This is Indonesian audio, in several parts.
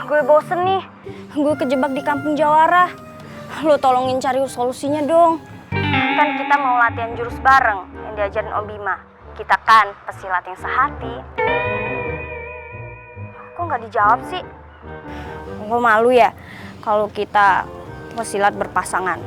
Gue bosen nih. Gue kejebak di kampung Jawara. Lo tolongin cari solusinya dong. Kan kita mau latihan jurus bareng yang diajarin Om Bima. Kita kan pesilat yang sehati. Kok nggak dijawab sih? Lo malu ya kalau kita pesilat berpasangan?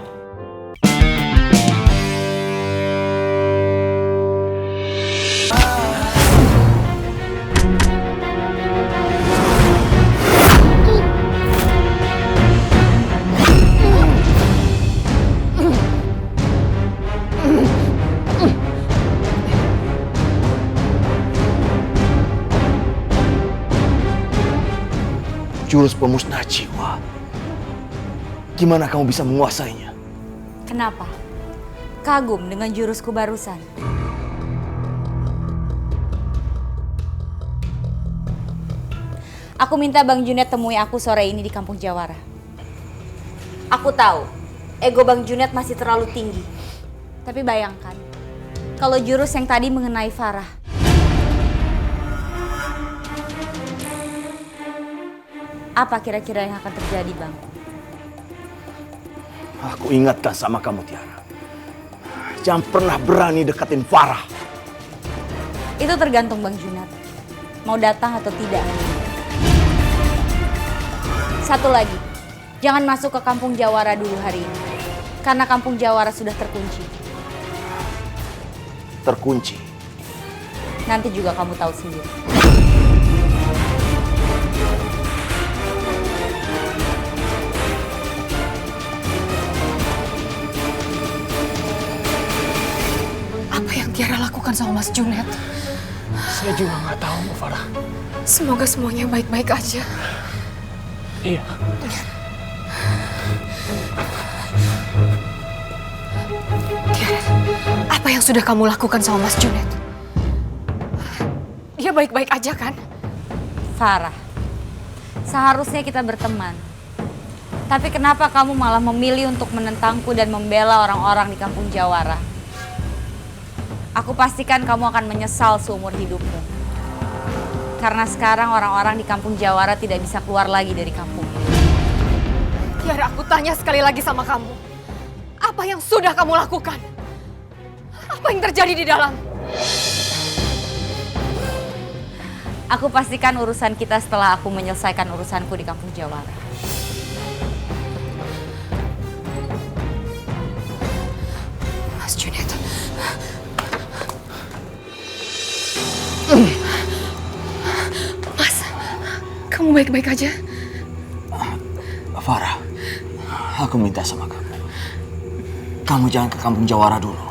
Jurus pemusnah jiwa. Gimana kamu bisa menguasainya? Kenapa? Kagum dengan jurusku barusan. Aku minta Bang Junet temui aku sore ini di kampung Jawara. Aku tahu, ego Bang Junet masih terlalu tinggi. Tapi bayangkan, kalau jurus yang tadi mengenai Farah. Apa kira-kira yang akan terjadi, Bang? Aku ingatkan sama kamu, Tiara. Jangan pernah berani deketin Farah. Itu tergantung Bang Junet. Mau datang atau tidak. Satu lagi, jangan masuk ke kampung Jawara dulu hari ini. Karena kampung Jawara sudah terkunci. Terkunci? Nanti juga kamu tahu sendiri. Apa yang Tiara lakukan sama Mas Junet? Saya juga nggak tahu, Bu Farah. Semoga semuanya baik-baik aja. Iya. Tiara, apa yang sudah kamu lakukan sama Mas Junet? Dia baik-baik aja kan? Farah, seharusnya kita berteman. Tapi kenapa kamu malah memilih untuk menentangku dan membela orang-orang di kampung Jawara? Aku pastikan kamu akan menyesal seumur hidupmu. Karena sekarang orang-orang di kampung Jawara tidak bisa keluar lagi dari kampung ini. Tiara, aku tanya sekali lagi sama kamu. Apa yang sudah kamu lakukan? Apa yang terjadi di dalam? Aku pastikan urusan kita setelah aku menyelesaikan urusanku di kampung Jawara. Mas Junet. Mas, kamu baik-baik aja? Farah, aku minta sama kamu. Kamu jangan ke kampung Jawara dulu.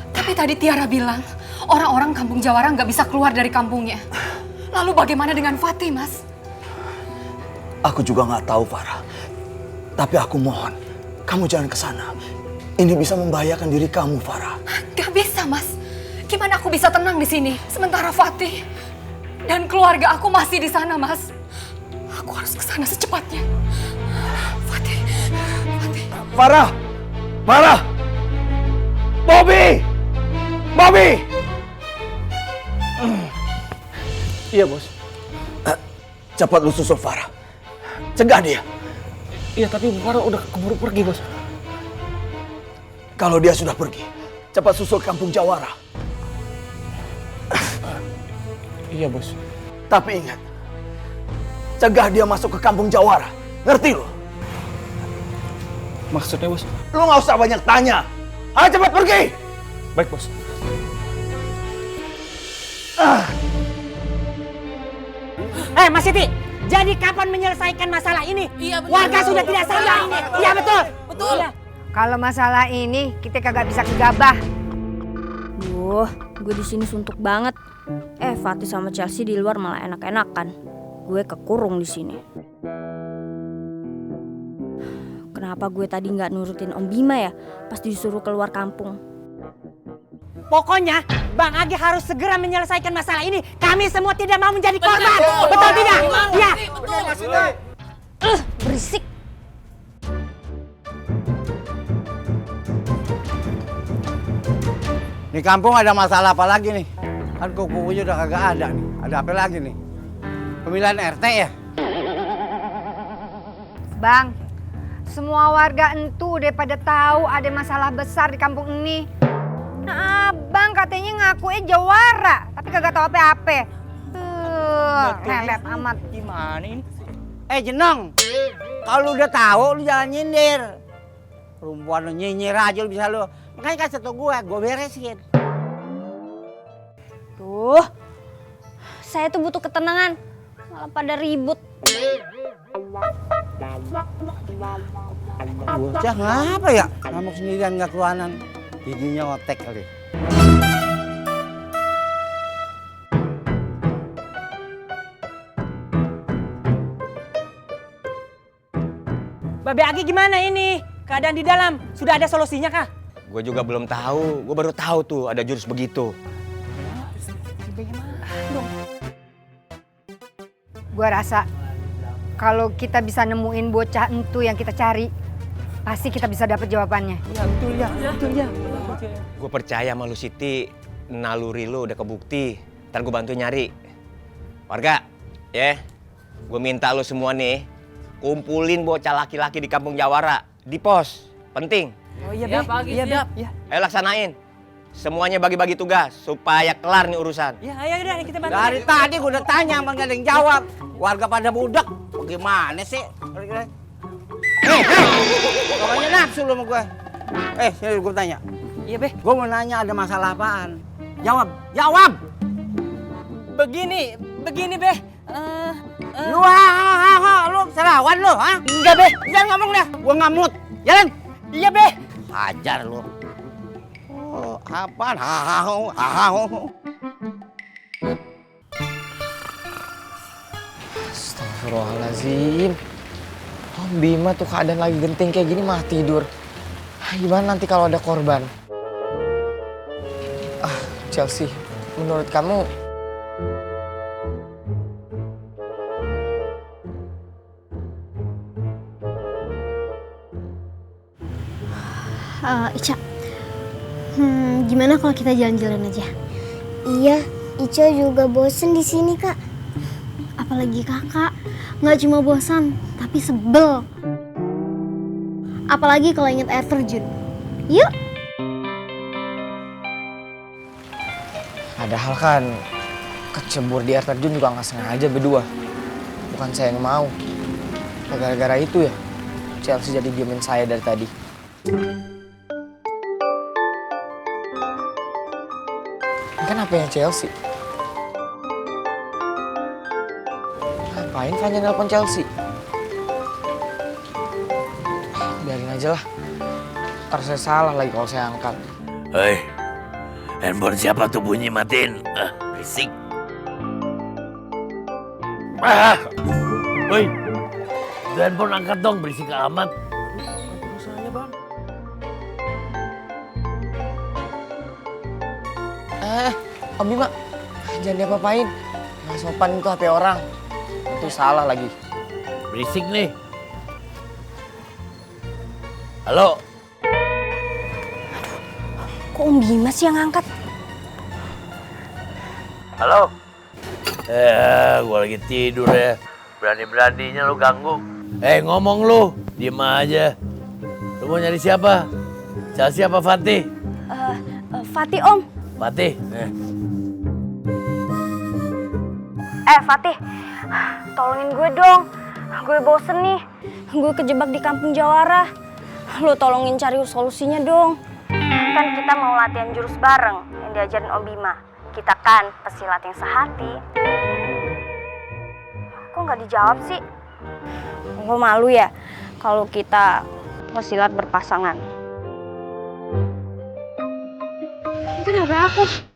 Tapi tadi Tiara bilang, orang-orang kampung Jawara nggak bisa keluar dari kampungnya. Lalu bagaimana dengan Fatih, Mas? Aku juga nggak tahu, Farah. Tapi aku mohon, kamu jangan ke sana. Ini bisa membahayakan diri kamu, Farah. Gak bisa, Mas. Gimana aku bisa tenang di sini sementara Fatih dan keluarga aku masih di sana, Mas? Aku harus ke sana secepatnya. Fatih. Farah! Farah! Bobby! Bobby! Iya, Bos. Cepat lu susul Farah. Cegah dia. Iya, tapi Bu Farah udah keburu pergi, Bos. Kalau dia sudah pergi, cepat susul kampung Jawara. Iya, Bos. Tapi ingat, cegah dia masuk ke kampung Jawara. Ngerti lu? Maksudnya, Bos? Lu nggak usah banyak tanya. Ayo cepat pergi! Baik, Bos. Mas Siti, jadi kapan menyelesaikan masalah ini? Iya, betul. Warga sudah tidak sabar ini. Iya betul. Betul. Iya. Kalau masalah ini kita kagak bisa gegabah. Gue di sini suntuk banget. Fatih sama Chelsea di luar malah enak-enakan. Gue kekurung di sini. Kenapa gue tadi nggak nurutin Om Bima ya? Pas disuruh keluar kampung. Pokoknya Bang Agi harus segera menyelesaikan masalah ini. Kami semua tidak mau menjadi korban. Betul tidak? Iya. Berisik. Di kampung ada masalah apa lagi nih? Kan kukunya udah kagak ada nih. Ada apa lagi nih? Pemilihan RT ya? Bang, semua warga entu udah pada tahu ada masalah besar di kampung ini. Nah, abang katanya ngakuin jawara, tapi kagak tahu apa-apa. Lelet amat. Gimana ini? Jenong, kalau udah tahu lu jangan nyindir. Perempuan lu nyinyir aja lu bisa lu. Makanya kasih tau gue beresin. Tuh, saya tuh butuh ketenangan, malah pada ribut. Bocah ngapa ya? Ngamuk sendirian gak keluanan. Giginya otek kali. Babe Agi gimana ini? Keadaan di dalam sudah ada solusinya kah? Gue juga belum tahu. Gue baru tahu tuh ada jurus begitu. Gua rasa kalau kita bisa nemuin bocah entu yang kita cari, pasti kita bisa dapat jawabannya. Iya betul ya. Gue percaya sama lu Siti. Naluri lu udah kebukti. Ntar gue bantu nyari. Warga, ya. Gue minta lu semua nih, kumpulin bocah laki-laki di kampung Jawara. Di pos. Penting. Oh iya, Be. Iya, Be. Ayo laksanain. Semuanya bagi-bagi tugas supaya kelar nih urusan. Ya, ayo udah kita bantu. Dari tadi gue udah tanya emang gak ada yang jawab. Warga pada budak. Bagaimana sih? Pokoknya nafsu lu sama gue. Sini gue tanya. Iya, Be. Gue mau nanya ada masalah apaan? Jawab! Begini, Be. Lu serawan lu, ha? Enggak, Be. Jangan ngomong dah, gue ngamut. Jalan. Iya, Be. Ajar lu. Oh, apaan? Hahau. Astagfirullahaladzim. Om Bima tuh keadaan lagi genting kayak gini malah tidur. Gimana nanti kalau ada korban? Chelsea, menurut kamu Ica, gimana kalau kita jalan-jalan aja? Iya, Ica juga bosen di sini, Kak. Apalagi kakak, nggak cuma bosan, tapi sebel. Apalagi kalau inget air terjun. Yuk. padahal kan kecebur di air terjun juga nggak sengaja berdua. Bukan saya yang mau. Gara-gara itu ya, Chelsea jadi diemin saya dari tadi. Kan HP-nya Chelsea. Ngapain Fanya nelpon Chelsea? Biarin aja lah. Ntar saya salah lagi kalau saya angkat. Hei, handphone siapa tuh bunyi matiin? Berisik. Woi, handphone angkat dong, berisik amat. Usahanya bang. Om Bima, jangan diapa-apain. Nggak sopan itu HP orang. Itu salah lagi. Berisik nih. Halo. Kok Om Bima sih yang angkat? Halo. Gua lagi tidur ya. Berani-beraninya lu ganggu. Ngomong lu. Diem aja. Lu mau nyari siapa? Chelsea apa Fatih? Fatih Om. Fatih. Fatih, tolongin gue dong. Gue bosen nih. Gue kejebak di kampung Jawara. Lu tolongin cari solusinya dong. Kan kita mau latihan jurus bareng yang diajarin Om Bima. Kita kan pesilat yang sehati. Kok nggak dijawab sih? Gue malu ya kalau kita pesilat berpasangan. Kenapa aku?